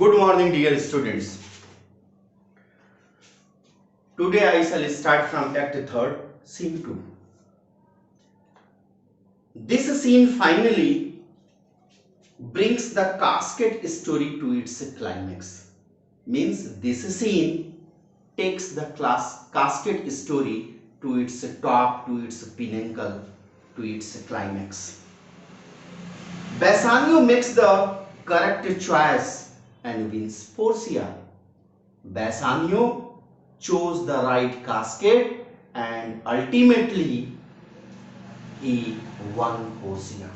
Good morning, dear students. Today I shall start from Act 3rd, Scene 2. This scene finally brings the casket story to its climax. Means this scene takes the casket story to its top, to its pinnacle, to its climax. Bassanio makes the correct choice and wins Portia. Bassanio chose the right casket and ultimately he won Portia.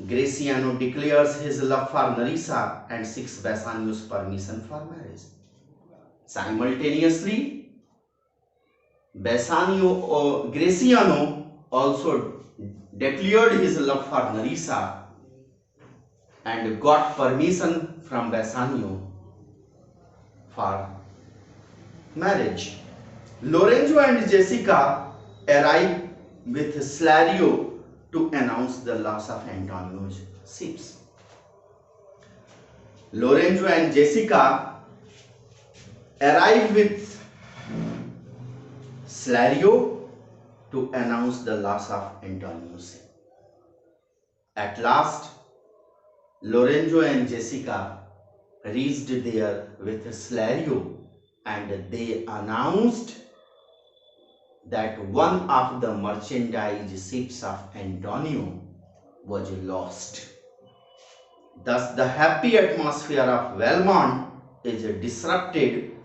Graciano declares his love for Nerissa and seeks Bassanio's permission for marriage. Simultaneously, Graciano also declared his love for Nerissa and got permission from Bassanio for marriage. Lorenzo and Jessica arrive with Slario to announce the loss of Antonio's ships. Lorenzo and Jessica arrive with Slario to announce the loss of Antonio's ship. At last, Lorenzo and Jessica reached there with Slario and they announced that one of the merchandise ships of Antonio was lost. Thus, the happy atmosphere of Valmont is disrupted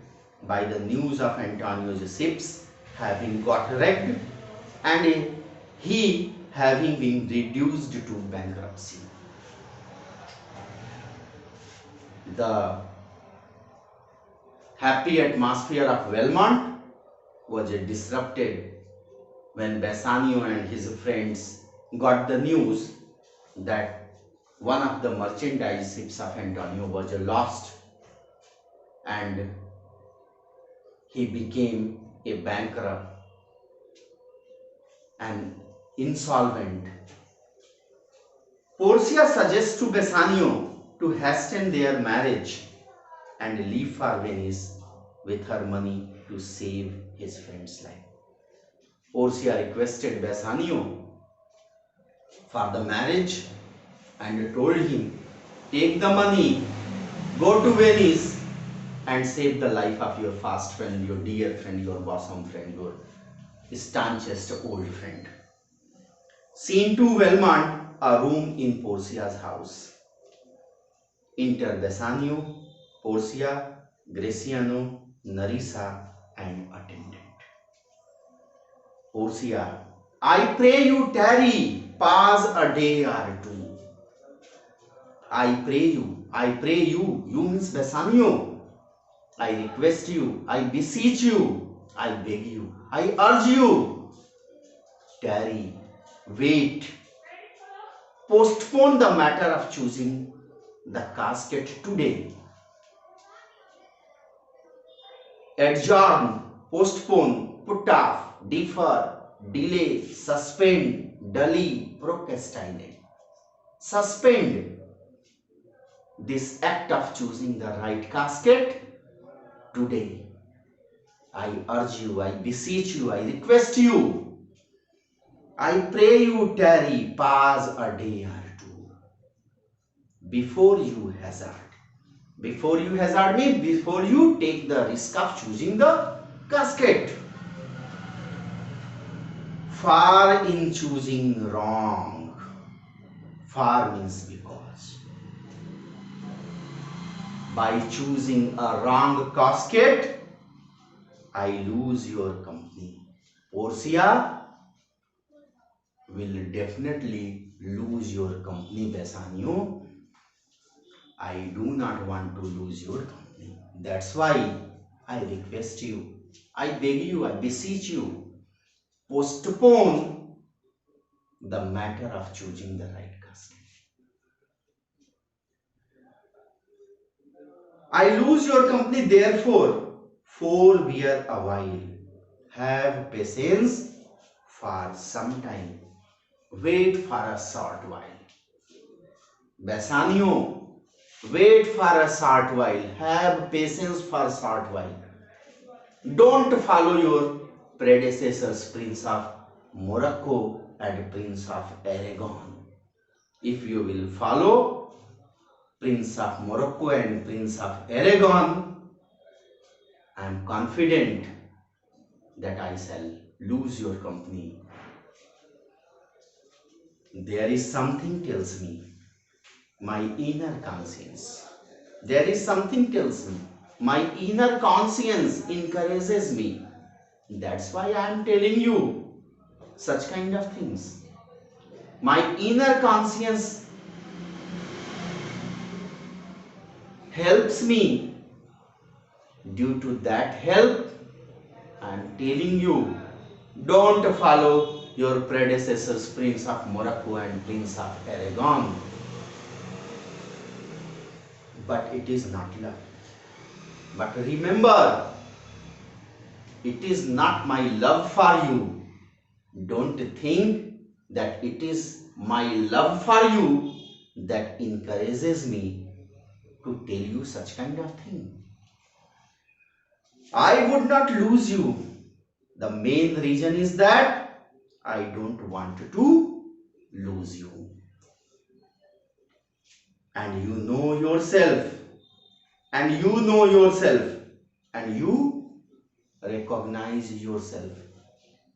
by the news of Antonio's ships having got wrecked and he having been reduced to bankruptcy. The happy atmosphere of Valmont was disrupted when Bassanio and his friends got the news that one of the merchandise ships of Antonio was lost and he became a bankrupt and insolvent. Portia suggests to Bassanio to hasten their marriage and leave for Venice with her money to save his friend's life. Portia requested Bassanio for the marriage and told him, take the money, go to Venice and save the life of your fast friend, your dear friend, your bosom friend, your staunchest old friend. Scene 2, Valmont, a room in Portia's house. Enter Bassanio, Portia, Graciano, Nerissa and attendant. Portia, I pray you tarry, pass a day or two. I pray you means Bassanio. I request you, I beseech you, I beg you, I urge you. Tarry, wait, postpone the matter of choosing the casket today. Adjourn, postpone, put off, defer, delay, suspend, dully, procrastinate. Suspend this act of choosing the right casket today. I urge you, I beseech you, I request you. I pray you tarry, pass a day or two. Before you hazard. Before you hazard means before you take the risk of choosing the casket. Far in choosing wrong. Far means because. By choosing a wrong casket, I lose your company. Portia will definitely lose your company, Bassanio. I do not want to lose your company. That's why I request you, I beg you, I beseech you, postpone the matter of choosing the right casket. I lose your company, therefore, forbear a while. Have patience for some time. Wait for a short while. Bassanio, Wait for a short while. Have patience for a short while. Don't follow your predecessors, Prince of Morocco and Prince of Aragon. If you will follow Prince of Morocco and Prince of Aragon, I am confident that I shall lose your company. There is something tells me, my inner conscience. There is something tells me, my inner conscience encourages me. That's why I am telling you such kind of things. My inner conscience helps me. Due to that help, I am telling you, don't follow your predecessors, Prince of Morocco and Prince of Aragon. But it is not love. But remember, it is not my love for you. Don't think that it is my love for you that encourages me to tell you such kind of thing. I would not lose you. The main reason is that I don't want to lose you. And you know yourself. And you know yourself. And you recognize yourself.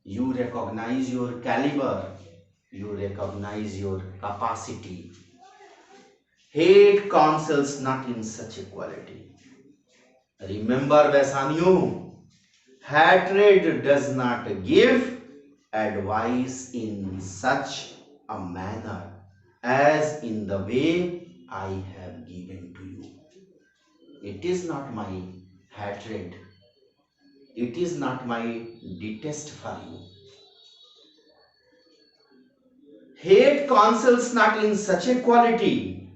You recognize your caliber. You recognize your capacity. Hate counsels not in such equality. Remember, Bassanio, hatred does not give advice in such a manner as in the way I have given to you. It is not my hatred. It is not my detest for you. Hate counsels not in such a quality.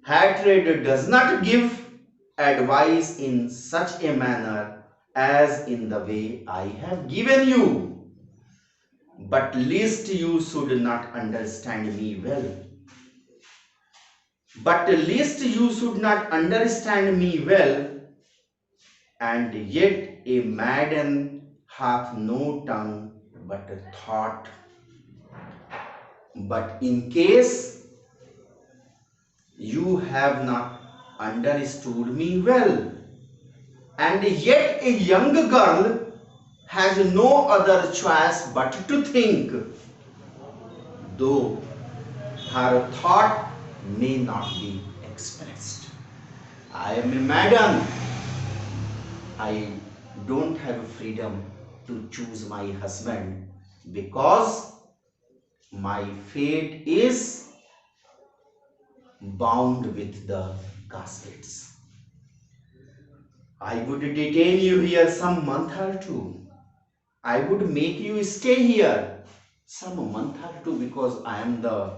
Hatred does not give advice in such a manner as in the way I have given you. But least you should not understand me well. But least you should not understand me well, and yet a maiden hath no tongue but a thought. But in case you have not understood me well, and yet a young girl has no other choice but to think, though her thought may not be expressed. I am a maiden. I don't have freedom to choose my husband because my fate is bound with the caskets. I would detain you here some month or two. I would make you stay here some month or two because I am the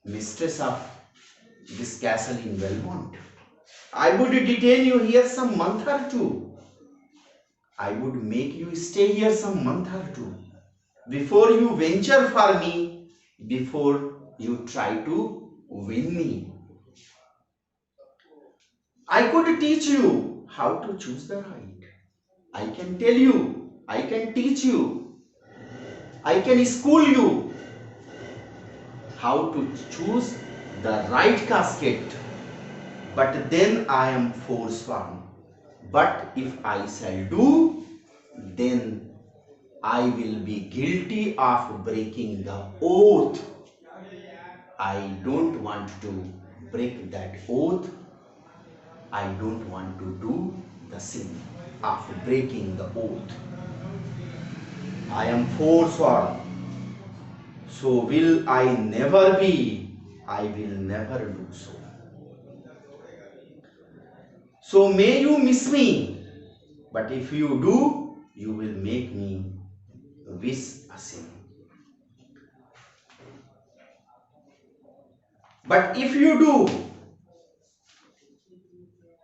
mistress of this castle in Belmont. I would detain you here some month or two. I would make you stay here some month or two before you venture for me, before you try to win me. I could teach you how to choose the right. I can tell you, I can teach you, I can school you how to choose the right casket. But then I am forsworn. But if I shall do, then I will be guilty of breaking the oath. I don't want to break that oath. I don't want to do the sin of breaking the oath. I am forsworn. So will I never be. I will never do so. So may you miss me, but if you do, you will make me wish a sin. But if you do,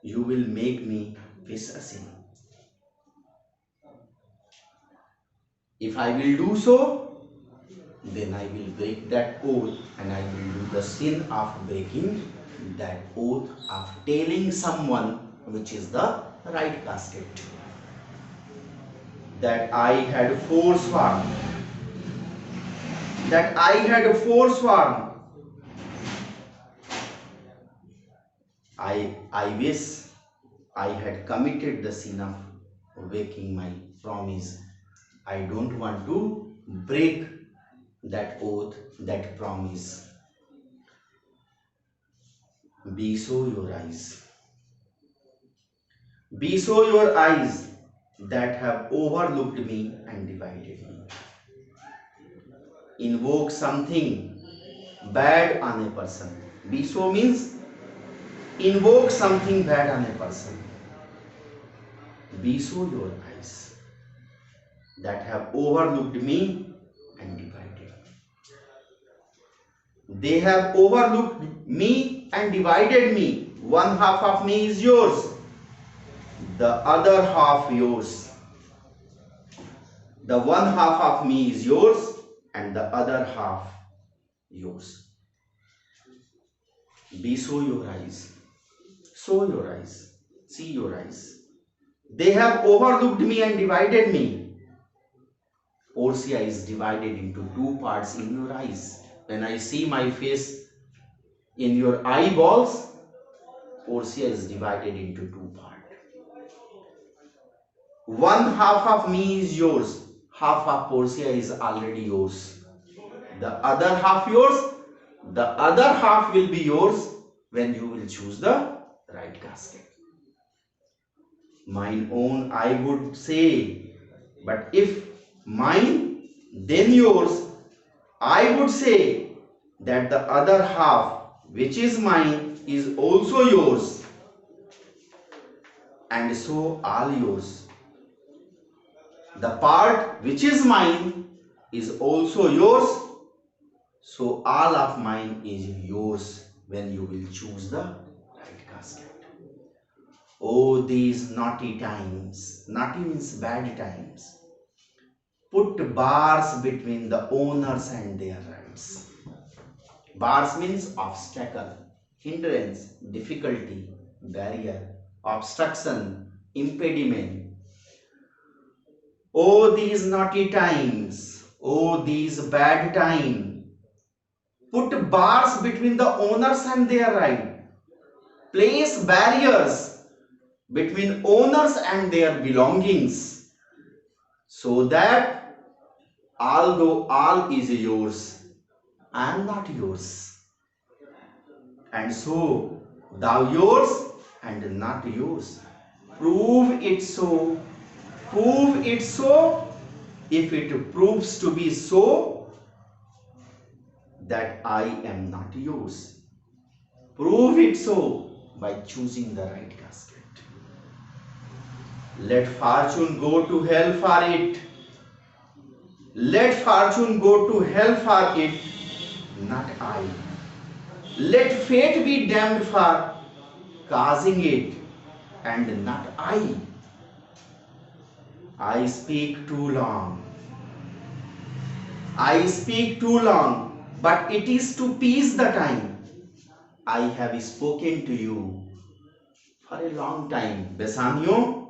you will make me wish a sin. If I will do so, then I will break that oath and I will do the sin of breaking that oath of telling someone which is the right casket. That I had forsworn. That I had forsworn. I wish I had committed the sin of breaking my promise. I don't want to break that oath, that promise. Be so your eyes. Be so your eyes that have overlooked me and divided me. Invoke something bad on a person. Be so means invoke something bad on a person. Be so your eyes that have overlooked me and divided. They have overlooked me and divided me. One half of me is yours, the other half yours. The one half of me is yours and the other half yours. Be so your eyes. Sow your eyes. See your eyes. They have overlooked me and divided me. Portia is divided into two parts in your eyes. When I see my face in your eyeballs, Portia is divided into two parts. One half of me is yours. Half of Portia is already yours. The other half yours. The other half will be yours when you will choose the right casket. Mine own, I would say, but if mine, then yours, I would say that the other half, which is mine, is also yours, and so all yours. The part which is mine is also yours, so all of mine is yours when you will choose the right casket. Oh, these naughty times. Naughty means bad times. Put bars between the owners and their rights. Bars means obstacle, hindrance, difficulty, barrier, obstruction, impediment. Oh, these naughty times. Oh, these bad times. Put bars between the owners and their right. Place barriers between owners and their belongings, so that although all is yours, I am not yours, and so thou yours and not yours. Prove it so. Prove it so. If it proves to be so, that I am not yours. Prove it so by choosing the right casket. Let fortune go to hell for it. Let fortune go to hell for it, not I. Let fate be damned for causing it, and not I. I speak too long. I speak too long, but it is to peace the time. I have spoken to you for a long time, Bassanio,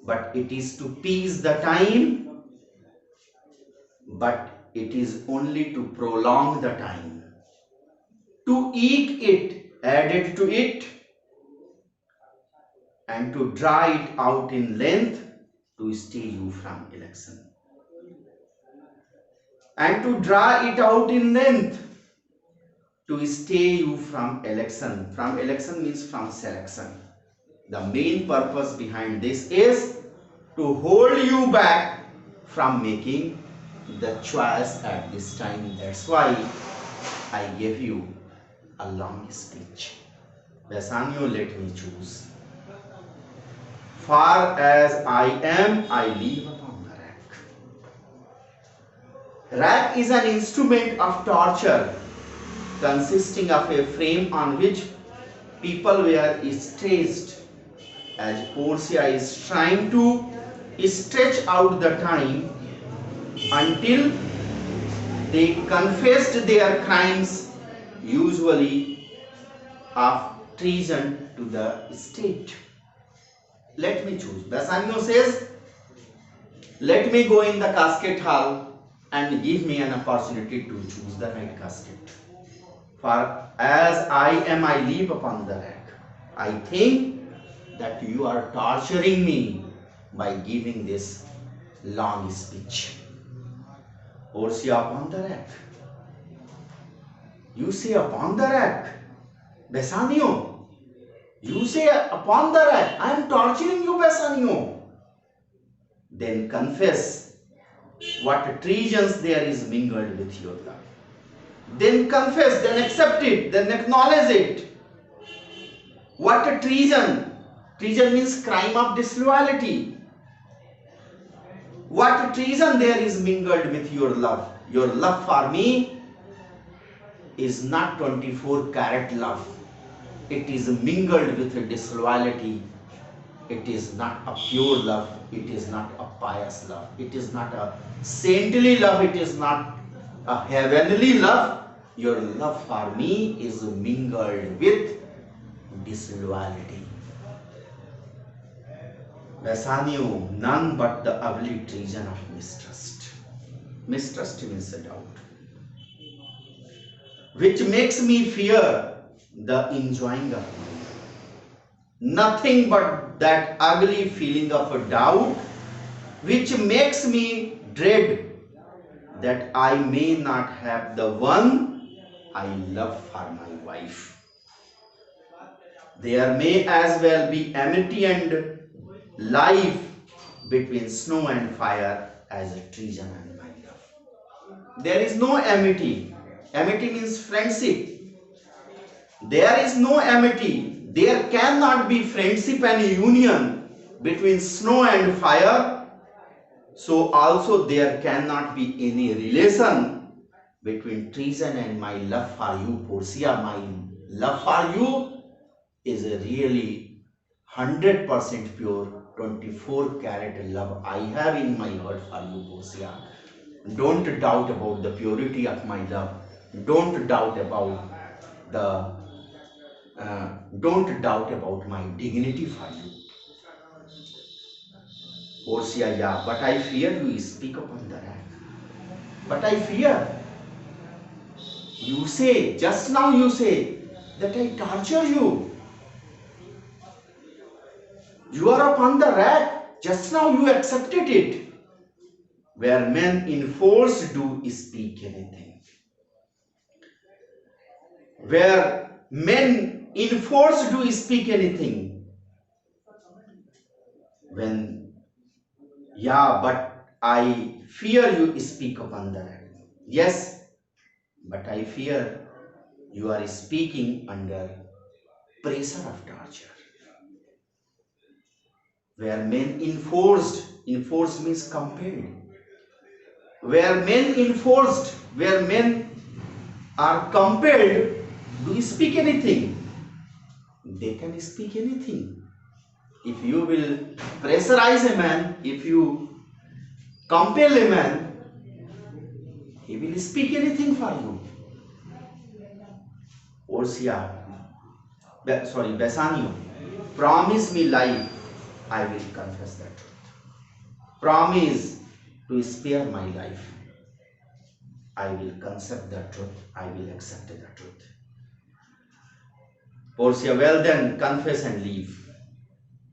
but it is to peace the time, but it is only to prolong the time, to eke it, add it to it, and to draw it out in length to stay you from election. And to draw it out in length to stay you from election. From election means from selection. The main purpose behind this is to hold you back from making the choice at this time. That's why I gave you a long speech. Bassanio, let me choose. Far as I am, I live upon the rack. Rack is an instrument of torture consisting of a frame on which people were stretched, as Portia is trying to stretch out the time until they confessed their crimes, usually of treason to the state. Let me choose. Bassanio says, let me go in the casket hall and give me an opportunity to choose the right casket. For as I am, I leap upon the rack. I think that you are torturing me by giving this long speech. Portia upon the rack. You say upon the rack. Bassanio, you say upon the rack. I am torturing you, Bassanio. Then confess what treasons there is mingled with your love. Then confess, then accept it, then acknowledge it. What a treason! Treason means crime of disloyalty. What treason there is mingled with your love. Your love for me is not 24-carat love. It is mingled with disloyalty. It is not a pure love. It is not a pious love. It is not a saintly love. It is not a heavenly love. Your love for me is mingled with disloyalty. Bassanio, none but the ugly treason of mistrust. Mistrust means a doubt, which makes me fear the enjoying of my life. Nothing but that ugly feeling of a doubt, which makes me dread that I may not have the one I love for my wife. There may as well be amity and life between snow and fire as a treason and my love. There is no amity. Amity means friendship. There is no amity. There cannot be friendship and union between snow and fire. So also there cannot be any relation between treason and my love for you, Portia. My love for you is a really 100% pure 24-carat love I have in my heart for you, Portia. Don't doubt about the purity of my love. Don't doubt about my dignity for you. Portia, yeah, but I fear you speak upon the rack. But I fear. You say, just now you say that I torture you. You are upon the rack. Just now you accepted it. Where men in force do speak anything. Where men in force do speak anything. But I fear you speak upon the rack. Yes, but I fear you are speaking under pressure of torture. Where men enforced means compelled. Where men are compelled to speak anything, they can speak anything. If you will pressurize a man, if you compel a man, he will speak anything for you. Bassanio, promise me life, I will confess the truth. Promise to spare my life, I will accept the truth. I will accept the truth. Portia, well then, confess and leave.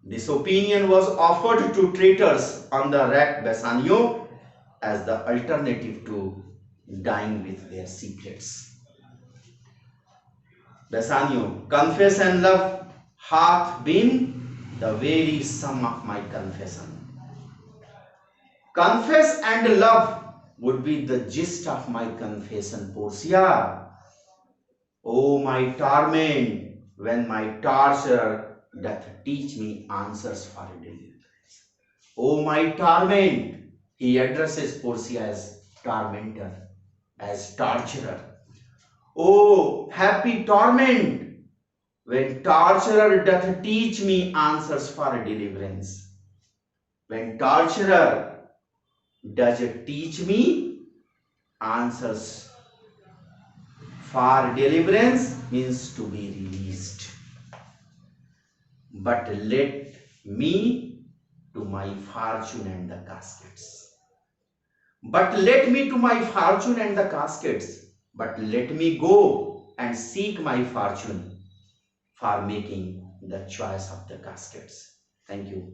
This opinion was offered to traitors on the rack, Bassanio, as the alternative to dying with their secrets. Bassanio, confess and love hath been the very sum of my confession. Confess and love would be the gist of my confession, Portia. Oh, my torment, when my torturer doth teach me answers for deliverance. Oh, my torment, he addresses Portia as tormentor, as torturer. Oh, happy torment, when torturer doth teach me answers for deliverance. When torturer does teach me answers for deliverance means to be released. but let me to my fortune and the caskets. But let me to my fortune and the caskets. But let me go and seek my fortune for making the choice of the caskets. Thank you.